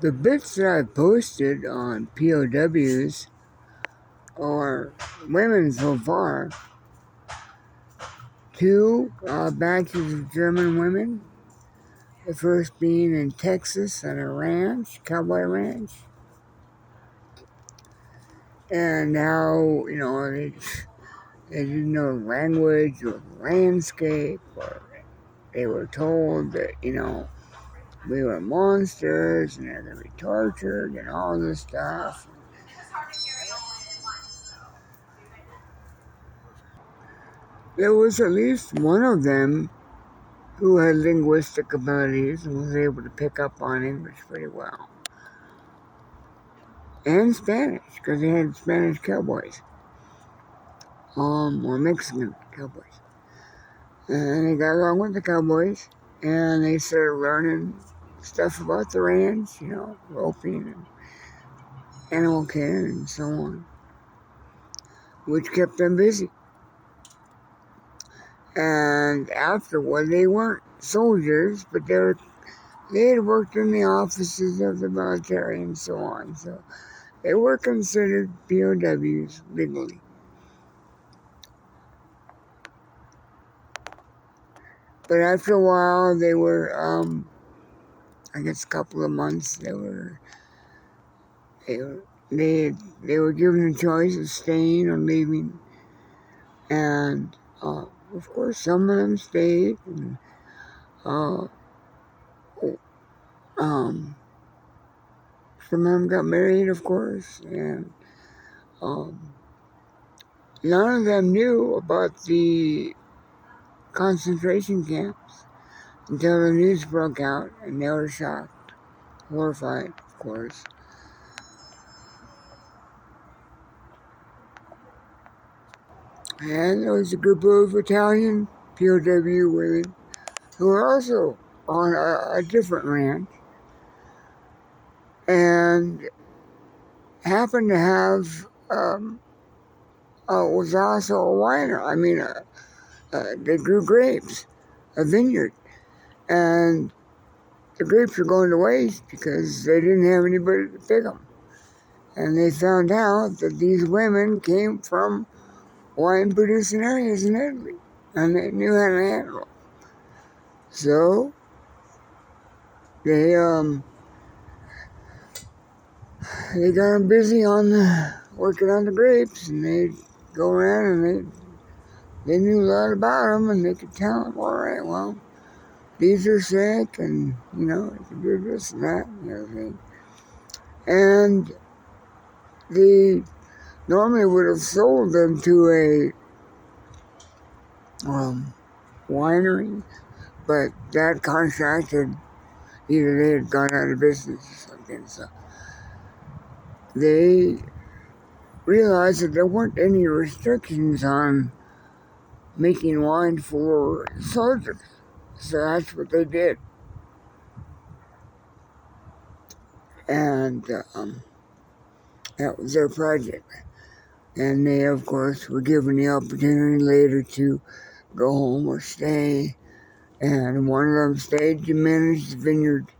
The bits that I posted on POWs are women so far. 2 batches of German women. The first being in Texas at a ranch, cowboy ranch. And now, they didn't know the language or the landscape, or they were told that, we were monsters and they're going to be tortured and all this stuff. There was at least one of them who had linguistic abilities and was able to pick up on English pretty well. And Spanish, because they had Spanish cowboys. Or Mexican cowboys. And they got along with the cowboys, and they started learning stuff about the ranch, roping and animal care and so on, which kept them busy. And afterward, they weren't soldiers, but they had worked in the offices of the military and so on, so they were considered POWs legally. But after a while, they were, I guess a couple of months, they were given a choice of staying or leaving. And, of course, some of them stayed. And, some of them got married, of course. And none of them knew about the concentration camps until the news broke out, and they were shocked, horrified, of course. And there was a group of Italian POW women who were also on a different ranch and happened to have, was also a winer. They grew grapes, a vineyard. And the grapes were going to waste because they didn't have anybody to pick them. And they found out that these women came from wine-producing areas in Italy, and they knew how to handle them. So they got them busy on working on the grapes, and they'd go around and they knew a lot about them, and they could tell them, all right, well, these are sick, and you can do this and that and everything. And they normally would have sold them to a winery, but that contract had either they had gone out of business or something. So they realized that there weren't any restrictions on making wine for soldiers. So that's what they did. And that was their project. And they, of course, were given the opportunity later to go home or stay. And one of them stayed to manage the vineyard.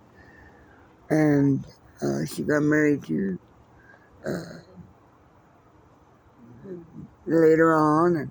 And she got married to later on. And